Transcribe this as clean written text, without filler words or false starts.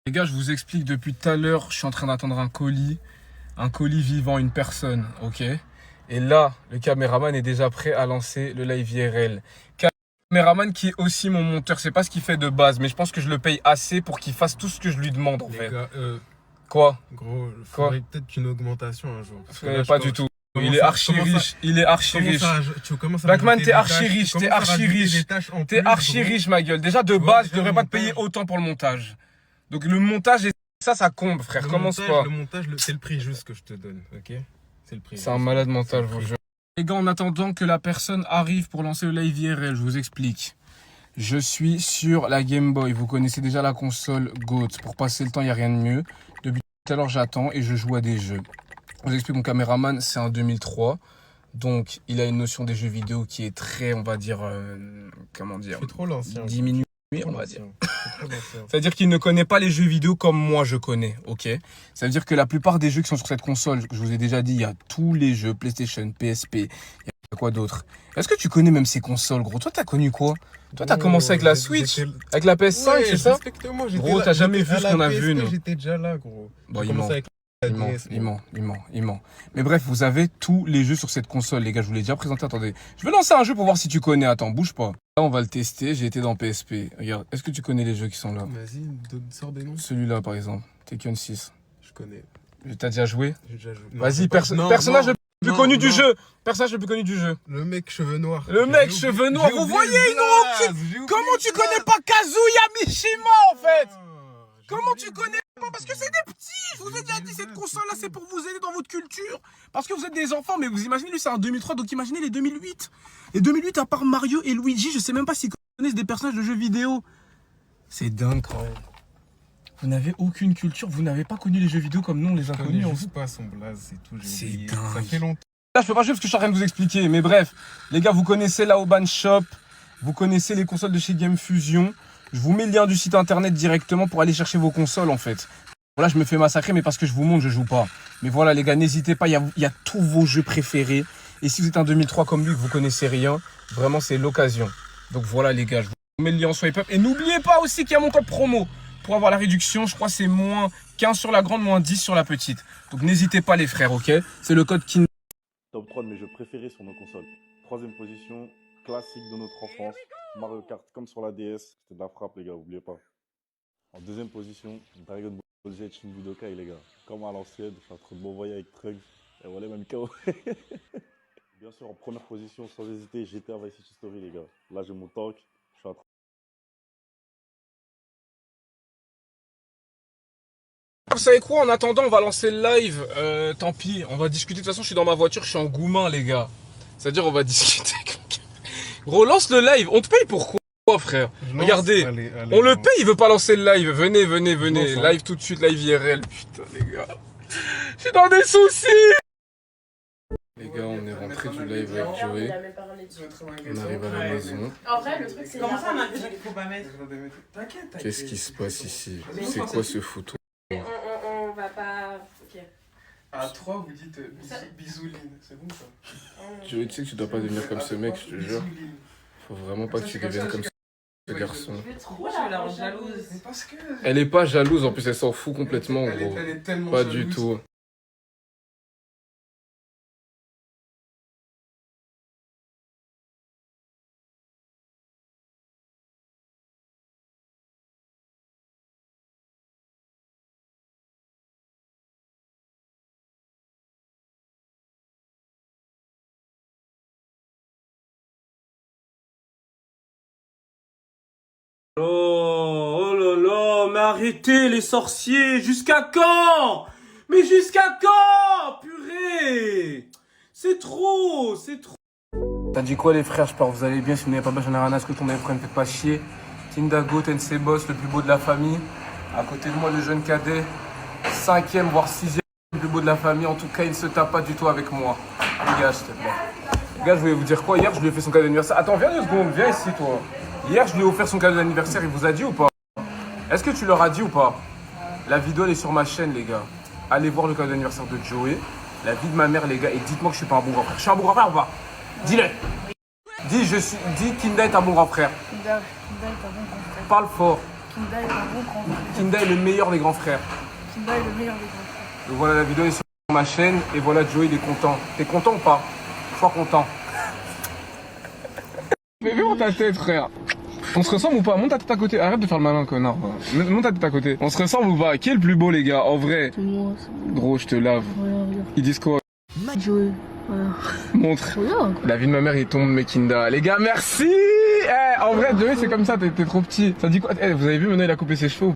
Les gars, je vous explique depuis tout à l'heure, je suis en train d'attendre un colis vivant, une personne, ok? Et là, le caméraman est déjà prêt à lancer le live IRL. Caméraman qui est aussi mon monteur, c'est pas ce qu'il fait de base, mais je pense que je le paye assez pour qu'il fasse tout ce que je lui demande en fait. Gars, Quoi? gros, il faudrait peut-être une augmentation un jour. Parce que là, Pas du tout. Il est archi riche, il est archi riche. Backman, t'es archi riche, t'es archi riche. T'es archi riche, ma gueule. Déjà, de base, je devrais pas te payer autant pour le montage. Donc, le montage, ça comble, frère. Commence pas. Le montage, c'est le prix juste que je te donne, ok? C'est le prix. C'est un malade mental, je vous jure. Les gars, en attendant que la personne arrive pour lancer le live IRL, je vous explique. Je suis sur la Game Boy. Vous connaissez déjà la console GOAT. Pour passer le temps, il n'y a rien de mieux. Depuis tout à l'heure, j'attends et je joue à des jeux. Je vous explique, mon caméraman, c'est un 2003. Donc, il a une notion des jeux vidéo qui est très, on va dire, comment dire, c'est trop l'ancien. Diminuée, on va dire. C'est-à-dire qu'il ne connaît pas les jeux vidéo comme moi je connais, ok? Ça veut dire que la plupart des jeux qui sont sur cette console, que je vous ai déjà dit, il y a tous les jeux, PlayStation, PSP, il y a quoi d'autre? Est-ce que tu connais même ces consoles, gros? Toi, t'as connu quoi? Toi, t'as commencé avec la Switch, avec la PS5, ouais, c'est ça? Gros, t'as jamais vu ce qu'on a vu, nous. J'étais déjà là, gros. Bon, il ment. Mais bref, vous avez tous les jeux sur cette console, les gars. Je vous l'ai déjà présenté. Attendez, je vais lancer un jeu pour voir si tu connais. Attends, bouge pas. Là, on va le tester. J'ai été dans PSP. Regarde, est-ce que tu connais les jeux qui sont là? Vas-y, sors des noms. Celui-là, par exemple. Tekken 6. Je connais. T'as déjà joué? J'ai déjà joué. Vas-y, personnage le plus connu du jeu. Personnage le plus connu du jeu. Le mec cheveux noirs. Le mec cheveux noirs. Vous voyez, comment tu connais pas Kazuya Mishima, en fait? Comment tu connais pas? Parce que c'est des petits. Je vous ai déjà dit, cette console-là, c'est pour vous aider dans votre culture. Parce que vous êtes des enfants, mais vous imaginez, lui, c'est en 2003, donc imaginez les 2008. Les 2008, à part Mario et Luigi, je sais même pas s'ils connaissent des personnages de jeux vidéo. C'est dingue, quand même. Vous n'avez aucune culture, vous n'avez pas connu les jeux vidéo comme nous, on les a connus. Je sais pas son blaze, c'est tout. C'est dingue. Ça fait longtemps. Là, je peux pas jouer parce que je suis en train de vous expliquer. Mais bref, les gars, vous connaissez la Aoban Shop. Vous connaissez les consoles de chez Game Fusion. Je vous mets le lien du site internet directement pour aller chercher vos consoles, en fait. Voilà, je me fais massacrer, mais parce que je vous montre, je joue pas. Mais voilà, les gars, n'hésitez pas, il y a tous vos jeux préférés. Et si vous êtes un 2003 comme lui, que vous connaissez rien, vraiment, c'est l'occasion. Donc voilà, les gars, je vous mets le lien en swipe up. Et n'oubliez pas aussi qu'il y a mon code promo pour avoir la réduction. Je crois que c'est moins 15 sur la grande, moins 10 sur la petite. Donc n'hésitez pas, les frères, ok? C'est le code qui... Top 3 de mes jeux préférés sur nos consoles. Troisième position, classique de notre enfance. Mario Kart comme sur la DS. C'était de la frappe, les gars, n'oubliez pas. En deuxième position, Dragon Ball Z Shin Budokai, les gars. Comme à l'ancienne, je suis en train de m'envoyer avec Trunks. Et voilà, même KO. Bien sûr, en première position, sans hésiter, GTA Vice City Story, les gars. Là, j'ai mon tank. Je suis en train... Vous savez quoi, en attendant, on va lancer le live. Tant pis, on va discuter. De toute façon, je suis dans ma voiture, je suis en Goumin, les gars. C'est-à-dire, on va discuter. Gros, lance le live. On te paye pourquoi, frère? Regardez, allez, on le paye, il veut pas lancer le live. Venez. Live tout de suite, live IRL. Putain, les gars. Je suis dans des soucis. Les gars, on est rentré du live avec Joey. On arrive à la maison. En vrai, le truc, c'est... Comment ça, on a déjà qu'il faut pas mettre? T'inquiète. Qu'est-ce qui se passe ici? C'est quoi ce photo? On va pas... Ok. À 3, vous dites bisouline. C'est bon, ça? Joey, tu sais que tu dois pas devenir comme ce mec, je te jure. Faut vraiment pas que tu deviennes comme ce garçon. Trop, je vais la rendre jalouse. Mais parce que... Elle est pas jalouse, en plus elle s'en fout complètement, Elle gros. est tellement Pas jalouse. du tout. Oh là là, mais arrêtez les sorciers, jusqu'à quand? Mais jusqu'à quand? Purée! C'est trop. T'as dit quoi les frères? J'espère que vous allez bien. Si vous n'avez pas bien, j'en ai rien à ce que ton problème, faites pas chier. Tindago, TNC Boss, le plus beau de la famille. À côté de moi, le jeune cadet. 5e, voire 6e, le plus beau de la famille. En tout cas, il ne se tape pas du tout avec moi. Dégage, s'il te plaît. Les gars, je voulais vous dire quoi? Hier, je lui ai fait son cadeau d'anniversaire. Attends, viens 2 secondes, viens ici, toi. Hier, je lui ai offert son cadeau d'anniversaire. Il vous a dit ou pas? Est-ce que tu leur as dit ou pas? La vidéo, elle est sur ma chaîne, les gars. Allez voir le cadeau d'anniversaire de Joey. La vie de ma mère, les gars. Et dites-moi que je suis pas un bon grand frère. Je suis un bon grand frère ou pas? Dis-le. Dis Kinda est un bon grand frère. Kinda est un bon grand frère. Parle fort. Kinda est un bon grand frère. Kinda est le meilleur des grands frères. Kinda est le meilleur des grands frères. Donc voilà, la vidéo est sur ma chaîne et voilà, Joey il est content. T'es content ou pas? Sois content. Mais monte ta tête, frère. On se ressemble ou pas? Monte ta tête à côté. Arrête de faire le malin, connard. Monte ta tête à côté. On se ressemble ou pas? Qui est le plus beau, les gars? En vrai. C'est moi, c'est moi. Gros, je te lave. Regarde, regarde. Ils disent quoi? Joey. Voilà. Montre. Regarde. La vie de ma mère, il tombe, mes Kinda. Les gars, merci! En vrai, Joey, c'est comme ça, t'es trop petit. Ça dit quoi? Vous avez vu, maintenant, il a coupé ses cheveux.